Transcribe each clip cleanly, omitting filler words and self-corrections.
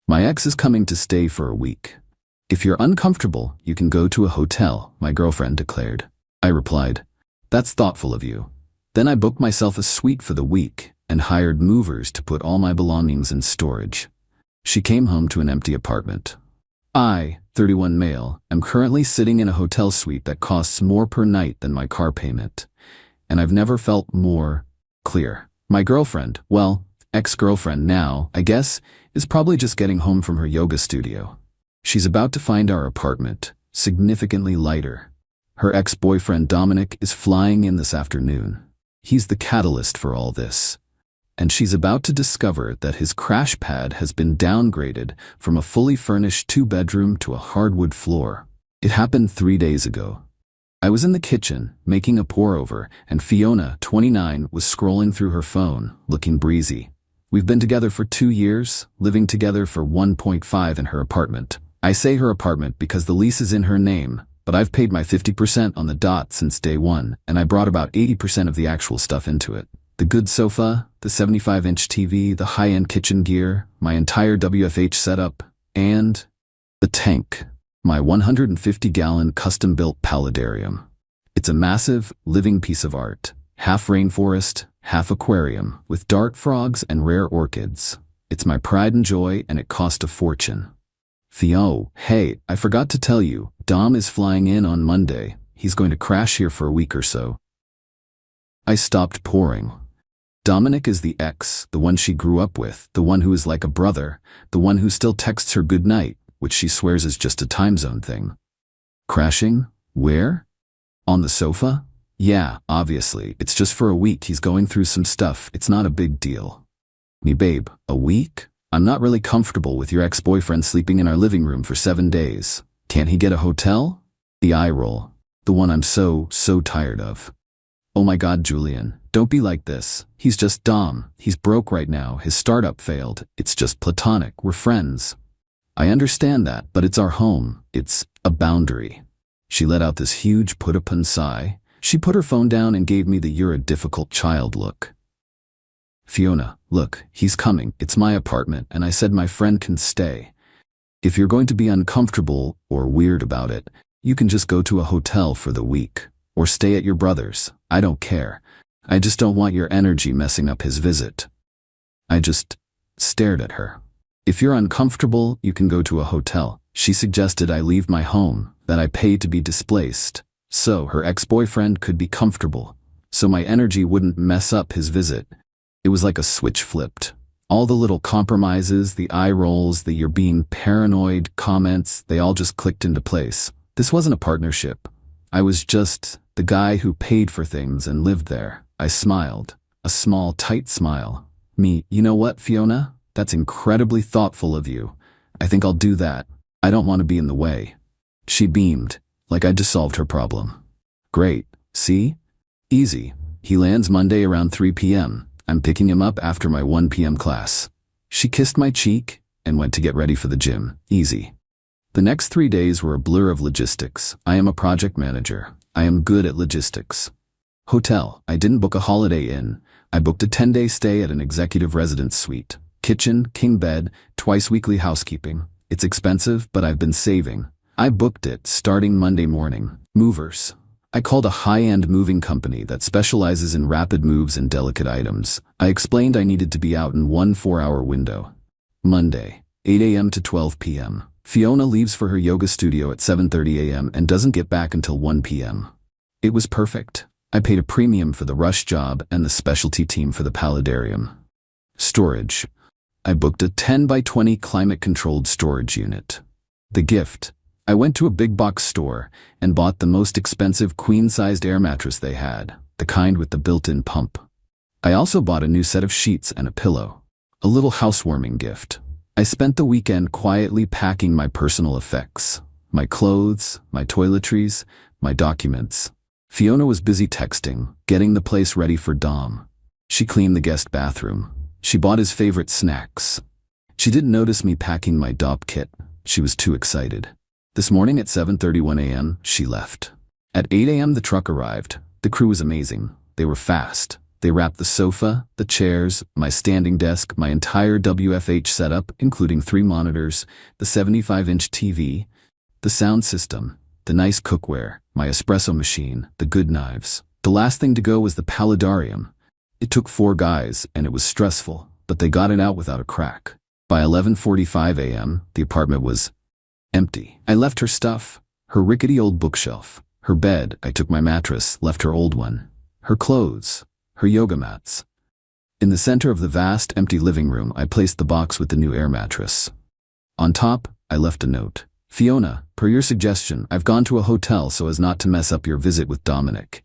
My ex is coming to stay for a week. If you're uncomfortable, you can go to a hotel, my girlfriend declared. I replied, "That's thoughtful of you." Then I booked myself a suite for the week and hired movers to put all my belongings in storage. She came home to an empty apartment. I, 31 male, am currently sitting in a hotel suite that costs more per night than my car payment. And I've never felt more clear. My girlfriend, well, ex-girlfriend now, I guess, is probably just getting home from her yoga studio. She's about to find our apartment significantly lighter. Her ex-boyfriend Dominic is flying in this afternoon. He's the catalyst for all this. And she's about to discover that his crash pad has been downgraded from a fully furnished 2-bedroom to a hardwood floor. It happened 3 days ago. I was in the kitchen, making a pour-over, and Fiona, 29, was scrolling through her phone, looking breezy. We've been together for 2 years, living together for 1.5 in her apartment. I say her apartment because the lease is in her name, but I've paid my 50% on the dot since day one, and I brought about 80% of the actual stuff into it. The good sofa, the 75-inch TV, the high-end kitchen gear, my entire WFH setup, and the tank, my 150-gallon custom-built paludarium. It's a massive, living piece of art, half rainforest, half aquarium, with dart frogs and rare orchids. It's my pride and joy, and it cost a fortune. Theo, hey, I forgot to tell you, Dom is flying in on Monday. He's going to crash here for a week or so. I stopped pouring. Dominic is the ex, the one she grew up with, the one who is like a brother, the one who still texts her good night, which she swears is just a time zone thing. Crashing? Where? On the sofa? Yeah, obviously, it's just for a week. He's going through some stuff. It's not a big deal. Me babe, a week? I'm not really comfortable with your ex-boyfriend sleeping in our living room for 7 days. Can't he get a hotel? The eye roll. The one I'm so tired of. Oh my God, Julian, don't be like this. He's just Dom. He's broke right now. His startup failed. It's just platonic. We're friends. I understand that, but it's our home. It's a boundary. She let out this huge put-upon sigh. She put her phone down and gave me the "you're a difficult child" look. Fiona, look, he's coming. It's my apartment, and I said my friend can stay. If you're going to be uncomfortable or weird about it, you can just go to a hotel for the week. Or stay at your brother's. I don't care. I just don't want your energy messing up his visit. I just stared at her. If you're uncomfortable, you can go to a hotel. She suggested I leave my home, that I pay to be displaced, so her ex-boyfriend could be comfortable, so my energy wouldn't mess up his visit. It was like a switch flipped. All the little compromises, the eye rolls, the "you're being paranoid" comments, they all just clicked into place. This wasn't a partnership. I was just the guy who paid for things and lived there. I smiled. A small, tight smile. Me, you know what, Fiona? That's incredibly thoughtful of you. I think I'll do that. I don't want to be in the way. She beamed, like I just solved her problem. Great. See? Easy. He lands Monday around 3 p.m. I'm picking him up after my 1 p.m. class. She kissed my cheek and went to get ready for the gym. Easy. The next 3 days were a blur of logistics. I am a project manager. I am good at logistics. Hotel. I didn't book a Holiday Inn. I booked a 10-day stay at an executive residence suite. Kitchen, king bed, twice weekly housekeeping. It's expensive, but I've been saving. I booked it starting Monday morning. Movers. I called a high-end moving company that specializes in rapid moves and delicate items. I explained I needed to be out in 1 4-hour window. Monday, 8 a.m. to 12 p.m. Fiona leaves for her yoga studio at 7:30 a.m. and doesn't get back until 1 p.m. It was perfect. I paid a premium for the rush job and the specialty team for the paludarium. Storage. I booked a 10 by 20 climate-controlled storage unit. The gift. I went to a big box store and bought the most expensive queen-sized air mattress they had, the kind with the built-in pump. I also bought a new set of sheets and a pillow. A little housewarming gift. I spent the weekend quietly packing my personal effects, my clothes, my toiletries, my documents. Fiona was busy texting, getting the place ready for Dom. She cleaned the guest bathroom. She bought his favorite snacks. She didn't notice me packing my DOP kit. She was too excited. This morning at 7:31 a.m., she left. At 8 a.m. the truck arrived. The crew was amazing. They were fast. They wrapped the sofa, the chairs, my standing desk, my entire WFH setup, including 3 monitors, the 75-inch TV, the sound system, the nice cookware, my espresso machine, the good knives. The last thing to go was the paludarium. It took 4 guys, and it was stressful, but they got it out without a crack. By 11:45 a.m., the apartment was empty. I left her stuff, her rickety old bookshelf, her bed. I took my mattress, left her old one, her clothes, her yoga mats. In the center of the vast, empty living room, I placed the box with the new air mattress. On top, I left a note. Fiona, per your suggestion, I've gone to a hotel so as not to mess up your visit with Dominic.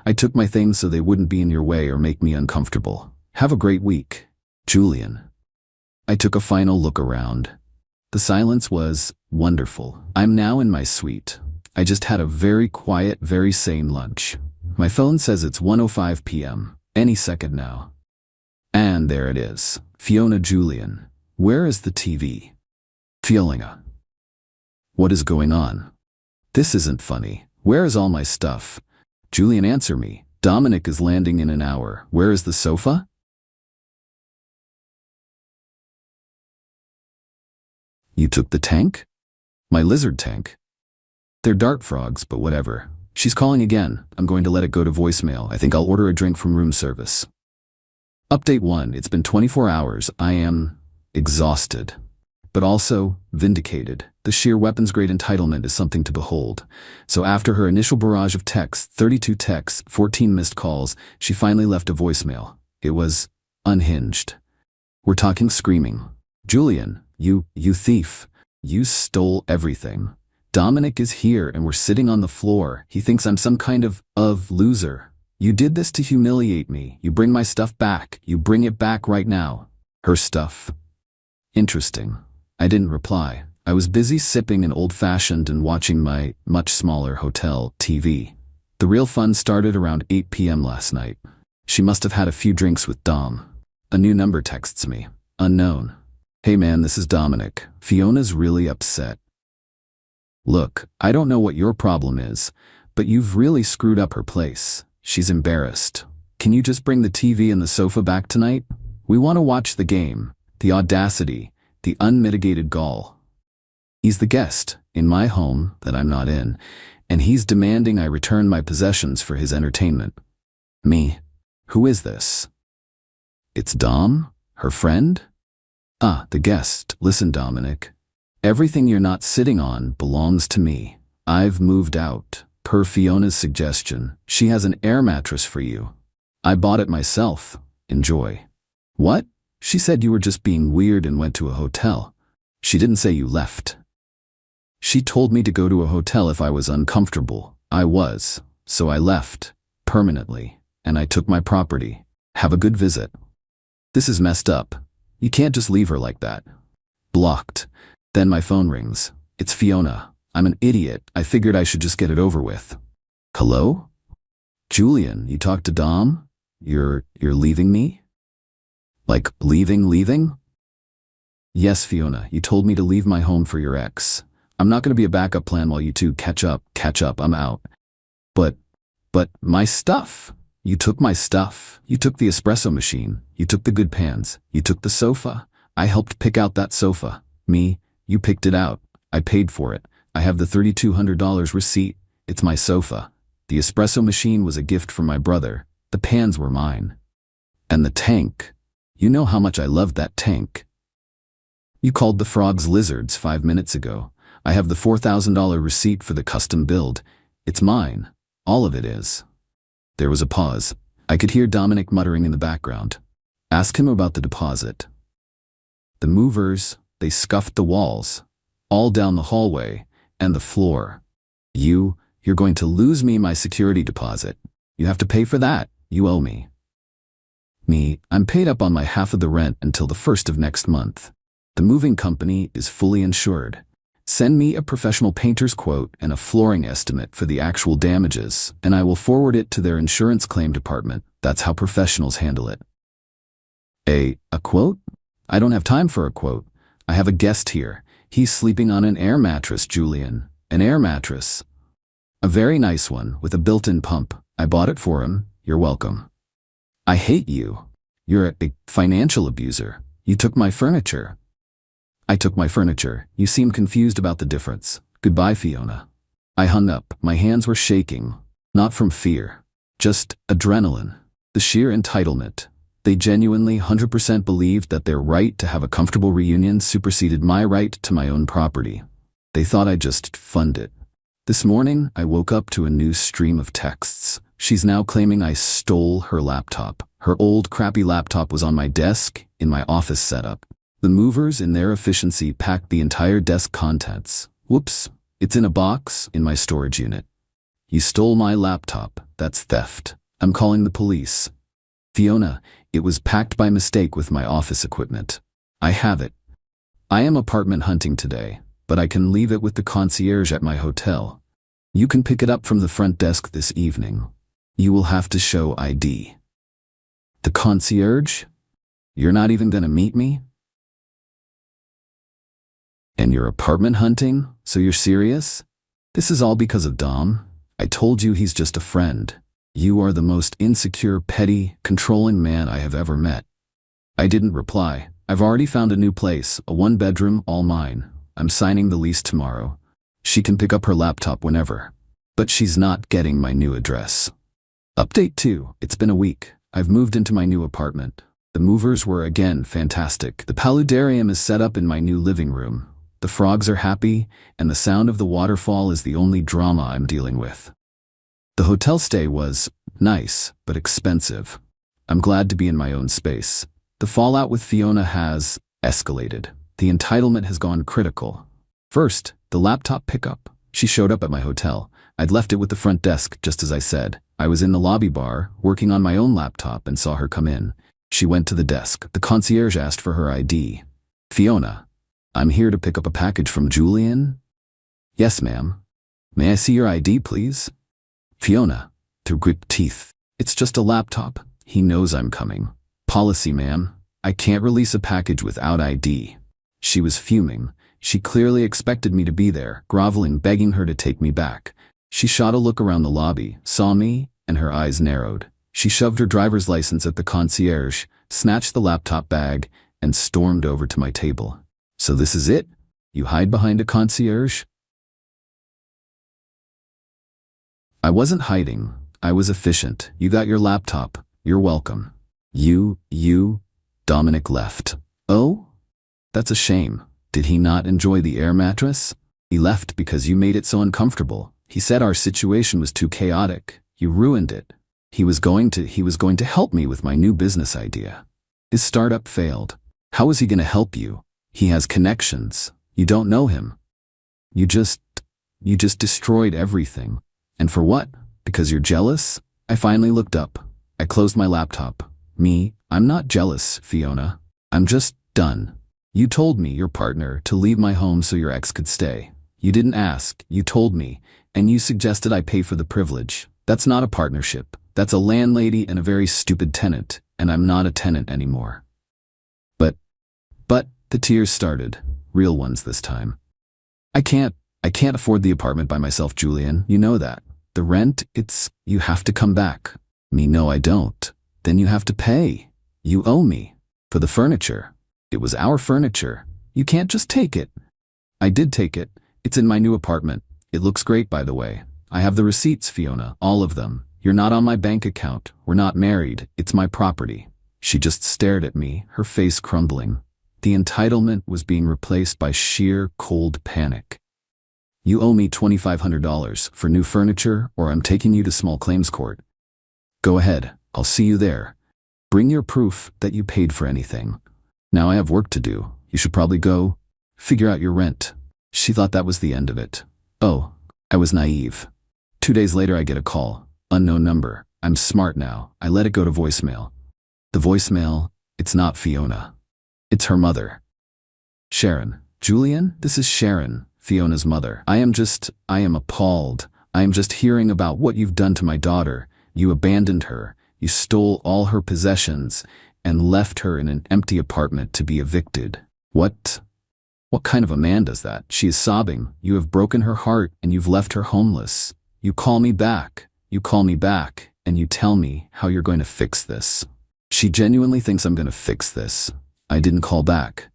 I took my things so they wouldn't be in your way or make me uncomfortable. Have a great week. Julian. I took a final look around. The silence was wonderful. I'm now in my suite. I just had a very quiet, very sane lunch. My phone says it's 1:05 p.m. Any second now. And there it is. Fiona Julian. Where is the TV? Fiona. What is going on? This isn't funny. Where is all my stuff? Julian, answer me. Dominic is landing in an hour. Where is the sofa? You took the tank? My lizard tank? They're dart frogs, but whatever. She's calling again. I'm going to let it go to voicemail. I think I'll order a drink from room service. Update 1. It's been 24 hours. I am exhausted, but also vindicated. The sheer weapons-grade entitlement is something to behold. So after her initial barrage of texts, 32 texts, 14 missed calls, she finally left a voicemail. It was unhinged. We're talking screaming. Julian, you thief. You stole everything. Dominic is here and we're sitting on the floor. He thinks I'm some kind of loser. You did this to humiliate me. You bring my stuff back. You bring it back right now. Her stuff. Interesting. I didn't reply. I was busy sipping an old-fashioned and watching my much smaller hotel TV. The real fun started around 8 p.m. last night. She must have had a few drinks with Dom. A new number texts me. Unknown. Hey man, this is Dominic. Fiona's really upset. Look, I don't know what your problem is, but you've really screwed up her place. She's embarrassed. Can you just bring the TV and the sofa back tonight? We want to watch the game. The audacity, the unmitigated gall. He's the guest in my home that I'm not in, and he's demanding I return my possessions for his entertainment. Me? Who is this? It's Dom? Her friend? Ah, the guest. Listen, Dominic. Everything you're not sitting on belongs to me. I've moved out. Per Fiona's suggestion, she has an air mattress for you. I bought it myself. Enjoy. What? She said you were just being weird and went to a hotel. She didn't say you left. She told me to go to a hotel if I was uncomfortable. I was. So I left. Permanently. And I took my property. Have a good visit. This is messed up. You can't just leave her like that. Blocked. Then my phone rings. It's Fiona. I'm an idiot. I figured I should just get it over with. Hello? Julian, you talked to Dom? You're leaving me? Like, leaving? Yes, Fiona, you told me to leave my home for your ex. I'm not going to be a backup plan while you two catch up, I'm out. But my stuff. You took my stuff. You took the espresso machine. You took the good pans. You took the sofa. I helped pick out that sofa. Me, you picked it out. I paid for it. I have the $3,200 receipt. It's my sofa. The espresso machine was a gift from my brother. The pans were mine. And the tank. You know how much I loved that tank. You called the frogs lizards 5 minutes ago. I have the $4,000 receipt for the custom build. It's mine. All of it is. There was a pause. I could hear Dominic muttering in the background. Ask him about the deposit. The movers, they scuffed the walls, all down the hallway, and the floor. You're going to lose me my security deposit. You have to pay for that. You owe me. Me, I'm paid up on my half of the rent until the 1st of next month. The moving company is fully insured. Send me a professional painter's quote and a flooring estimate for the actual damages, and I will forward it to their insurance claim department. That's how professionals handle it. A quote? I don't have time for a quote. I have a guest here. He's sleeping on an air mattress, Julian. An air mattress. A very nice one with a built-in pump. I bought it for him. You're welcome. I hate you. You're a financial abuser. You took my furniture. I took my furniture. You seem confused about the difference. Goodbye, Fiona. I hung up. My hands were shaking. Not from fear. Just adrenaline. The sheer entitlement. They genuinely 100% believed that their right to have a comfortable reunion superseded my right to my own property. They thought I'd just fund it. This morning, I woke up to a new stream of texts. She's now claiming I stole her laptop. Her old crappy laptop was on my desk in my office setup. The movers, in their efficiency, packed the entire desk contents. Whoops, it's in a box in my storage unit. You stole my laptop. That's theft. I'm calling the police. Fiona, it was packed by mistake with my office equipment. I have it. I am apartment hunting today, but I can leave it with the concierge at my hotel. You can pick it up from the front desk this evening. You will have to show ID. The concierge? You're not even gonna meet me? And you're apartment hunting? So you're serious? This is all because of Dom? I told you he's just a friend. You are the most insecure, petty, controlling man I have ever met. I didn't reply. I've already found a new place, a 1-bedroom, all mine. I'm signing the lease tomorrow. She can pick up her laptop whenever. But she's not getting my new address. Update 2. It's been a week. I've moved into my new apartment. The movers were again fantastic. The paludarium is set up in my new living room. The frogs are happy, and the sound of the waterfall is the only drama I'm dealing with. The hotel stay was nice, but expensive. I'm glad to be in my own space. The fallout with Fiona has escalated. The entitlement has gone critical. First, the laptop pickup. She showed up at my hotel. I'd left it with the front desk, just as I said. I was in the lobby bar, working on my own laptop, and saw her come in. She went to the desk. The concierge asked for her ID. Fiona, I'm here to pick up a package from Julian. Yes, ma'am. May I see your ID, please? Fiona, through grit teeth. It's just a laptop. He knows I'm coming. Policy, ma'am. I can't release a package without ID. She was fuming. She clearly expected me to be there, groveling, begging her to take me back. She shot a look around the lobby, saw me, and her eyes narrowed. She shoved her driver's license at the concierge, snatched the laptop bag, and stormed over to my table. So this is it? You hide behind a concierge? I wasn't hiding. I was efficient. You got your laptop. You're welcome. Dominic left. Oh? That's a shame. Did he not enjoy the air mattress? He left because you made it so uncomfortable. He said our situation was too chaotic. You ruined it. He was going to help me with my new business idea. His startup failed. How is he going to help you? He has connections. You don't know him. You just destroyed everything. And for what? Because you're jealous? I finally looked up. I closed my laptop. I'm not jealous, Fiona. I'm just done. You told me, your partner, to leave my home so your ex could stay. You didn't ask. You told me. And you suggested I pay for the privilege. That's not a partnership. That's a landlady and a very stupid tenant. And I'm not a tenant anymore. But the tears started. Real ones this time. I can't afford the apartment by myself, Julian. You know that. The rent, you have to come back. No, I don't. Then you have to pay. You owe me. For the furniture. It was our furniture. You can't just take it. I did take it. It's in my new apartment. It looks great, by the way. I have the receipts, Fiona. All of them. You're not on my bank account. We're not married. It's my property. She just stared at me, her face crumbling. The entitlement was being replaced by sheer, cold panic. You owe me $2,500 for new furniture, or I'm taking you to small claims court. Go ahead. I'll see you there. Bring your proof that you paid for anything. Now I have work to do. You should probably go figure out your rent. She thought that was the end of it. Oh, I was naive. 2 days later I get a call. Unknown number. I'm smart now. I let it go to voicemail. The voicemail, it's not Fiona. It's her mother. Sharon. Julian, this is Sharon, Fiona's mother. I am appalled. I am just hearing about what you've done to my daughter. You abandoned her. You stole all her possessions and left her in an empty apartment to be evicted. What kind of a man does that? She is sobbing. You have broken her heart and you've left her homeless. You call me back. You call me back and you tell me how you're going to fix this. She genuinely thinks I'm gonna fix this. I didn't call back.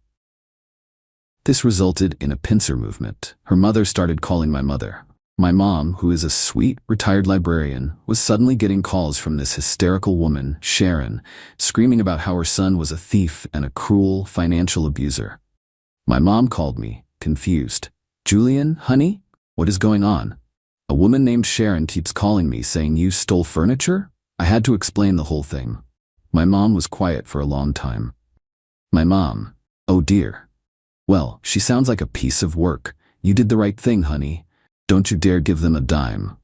This resulted in a pincer movement. Her mother started calling my mother. My mom, who is a sweet, retired librarian, was suddenly getting calls from this hysterical woman, Sharon, screaming about how her son was a thief and a cruel financial abuser. My mom called me, confused. Julian, honey? What is going on? A woman named Sharon keeps calling me saying you stole furniture? I had to explain the whole thing. My mom was quiet for a long time. My mom, oh dear. Well, she sounds like a piece of work. You did the right thing, honey. Don't you dare give them a dime.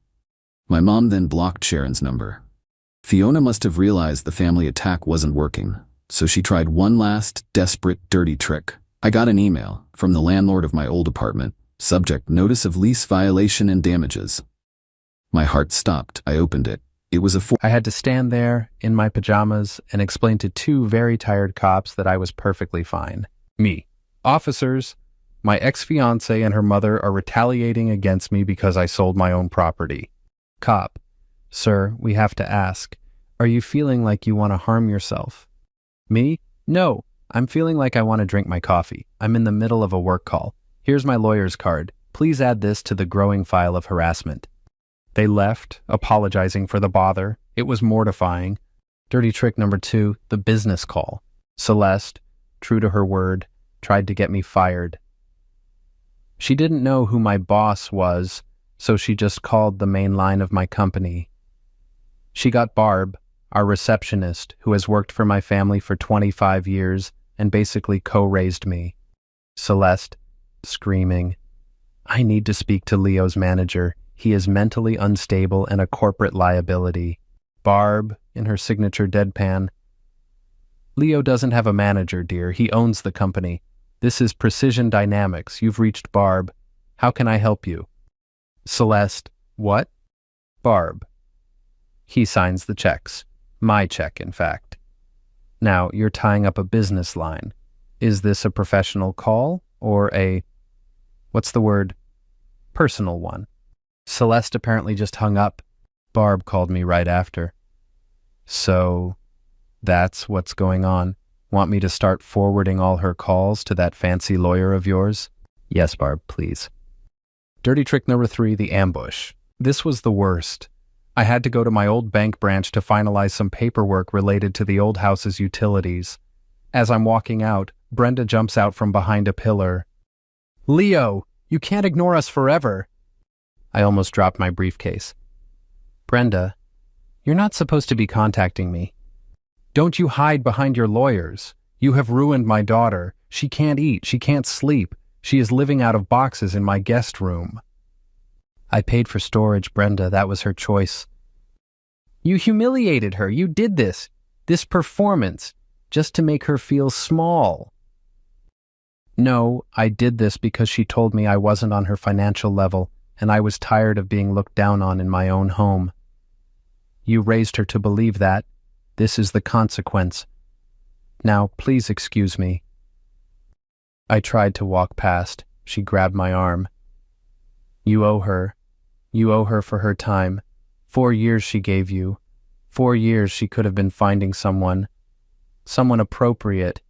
My mom then blocked Sharon's number. Fiona must have realized the family attack wasn't working, so she tried one last, desperate, dirty trick. I got an email from the landlord of my old apartment, subject notice of lease violation and damages. My heart stopped. I opened it. It was I had to stand there in my pajamas and explain to two very tired cops that I was perfectly fine. Me. Officers, my ex-fiancée and her mother are retaliating against me because I sold my own property. Cop. Sir, we have to ask, are you feeling like you want to harm yourself? Me? No, I'm feeling like I want to drink my coffee. I'm in the middle of a work call. Here's my lawyer's card. Please add this to the growing file of harassment. They left, apologizing for the bother. It was mortifying. Dirty trick number 2, the business call. Celeste, true to her word, tried to get me fired. She didn't know who my boss was, so she just called the main line of my company. She got Barb, our receptionist, who has worked for my family for 25 years and basically co-raised me. Celeste, screaming, I need to speak to Leo's manager. He is mentally unstable and a corporate liability. Barb, in her signature deadpan, Leo doesn't have a manager, dear. He owns the company. This is Precision Dynamics. You've reached Barb. How can I help you? Celeste, what? Barb. He signs the checks. My check, in fact. Now, you're tying up a business line. Is this a professional call or what's the word? Personal one. Celeste apparently just hung up. Barb called me right after. So, that's what's going on. Want me to start forwarding all her calls to that fancy lawyer of yours? Yes, Barb, please. Dirty trick number 3, the ambush. This was the worst. I had to go to my old bank branch to finalize some paperwork related to the old house's utilities. As I'm walking out, Brenda jumps out from behind a pillar. Leo, you can't ignore us forever. I almost dropped my briefcase. Brenda, you're not supposed to be contacting me. Don't you hide behind your lawyers. You have ruined my daughter. She can't eat. She can't sleep. She is living out of boxes in my guest room. I paid for storage, Brenda. That was her choice. You humiliated her. You did this performance, just to make her feel small. No, I did this because she told me I wasn't on her financial level, and I was tired of being looked down on in my own home. You raised her to believe that. This is the consequence. Now, please excuse me. I tried to walk past. She grabbed my arm. You owe her. You owe her for her time. 4 years she gave you. 4 years she could have been finding someone appropriate.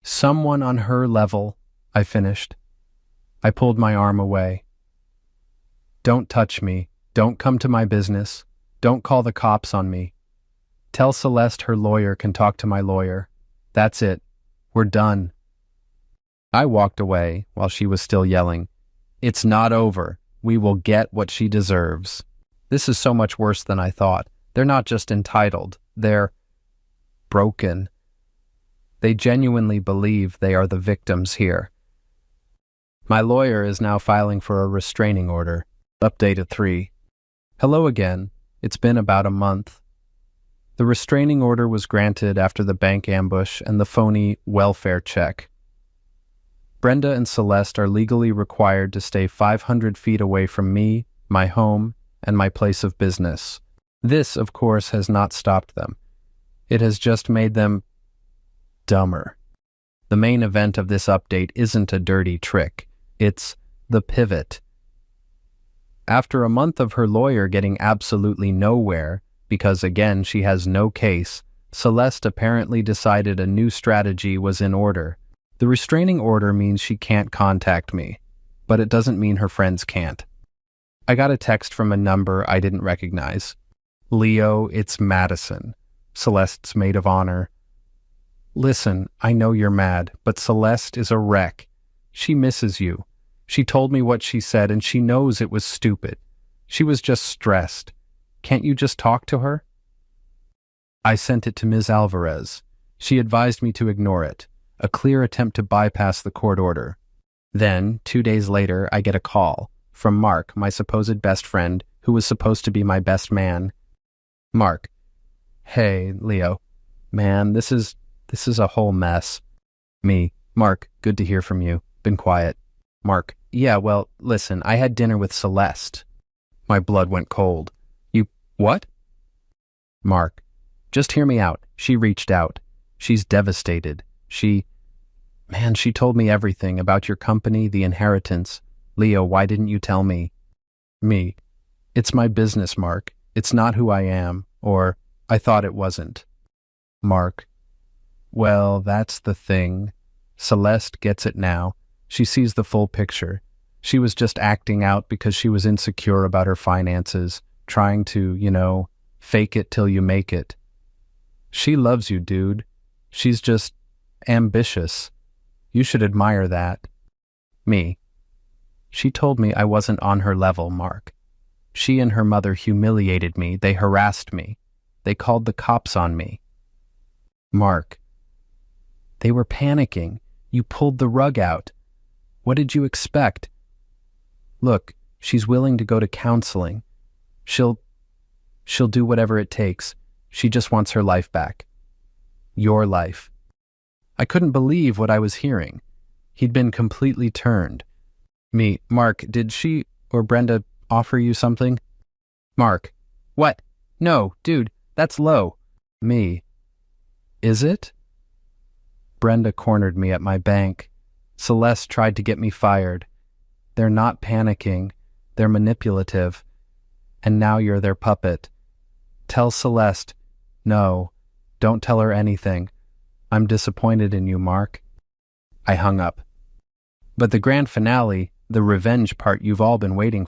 Someone on her level, I finished. I pulled my arm away. Don't touch me. Don't come to my business. Don't call the cops on me. Tell Celeste her lawyer can talk to my lawyer. That's it. We're done. I walked away while she was still yelling. It's not over. We will get what she deserves. This is so much worse than I thought. They're not just entitled. They're broken. They genuinely believe they are the victims here. My lawyer is now filing for a restraining order. Update at 3. Hello again. It's been about a month. The restraining order was granted after the bank ambush and the phony welfare check. Brenda and Celeste are legally required to stay 500 feet away from me, my home, and my place of business. This, of course, has not stopped them. It has just made them dumber. The main event of this update isn't a dirty trick. It's the pivot. After a month of her lawyer getting absolutely nowhere, because again she has no case, Celeste apparently decided a new strategy was in order. The restraining order means she can't contact me, but it doesn't mean her friends can't. I got a text from a number I didn't recognize. Leo, it's Madison, Celeste's maid of honor. Listen, I know you're mad, but Celeste is a wreck. She misses you. She told me what she said, and she knows it was stupid. She was just stressed. Can't you just talk to her? I sent it to Ms. Alvarez. She advised me to ignore it, a clear attempt to bypass the court order. Then, 2 days later, I get a call from Mark, my supposed best friend, who was supposed to be my best man. Mark: Hey, Leo. Man, this is a whole mess. Me: Mark, good to hear from you. Been quiet. Mark: Yeah, well, listen, I had dinner with Celeste. My blood went cold. You, what? Mark: Just hear me out. She reached out. She's devastated. She told me everything about your company, the inheritance. Leo, why didn't you tell me? Me: It's my business, Mark. It's not who I am, or I thought it wasn't. Mark: Well, that's the thing. Celeste gets it now. She sees the full picture. She was just acting out because she was insecure about her finances, trying to, fake it till you make it. She loves you, dude. She's just ambitious. You should admire that. Me: She told me I wasn't on her level, Mark. She and her mother humiliated me. They harassed me. They called the cops on me. Mark: They were panicking. You pulled the rug out. What did you expect? Look, she's willing to go to counseling. She'll do whatever it takes. She just wants her life back. Your life. I couldn't believe what I was hearing. He'd been completely turned. Me: Mark, did she or Brenda offer you something? Mark: What? No, dude, that's low. Me: Is it? Brenda cornered me at my bank. Celeste tried to get me fired. They're not panicking. They're manipulative. And now you're their puppet. Tell Celeste. No, don't tell her anything. I'm disappointed in you, Mark. I hung up. But the grand finale, the revenge part you've all been waiting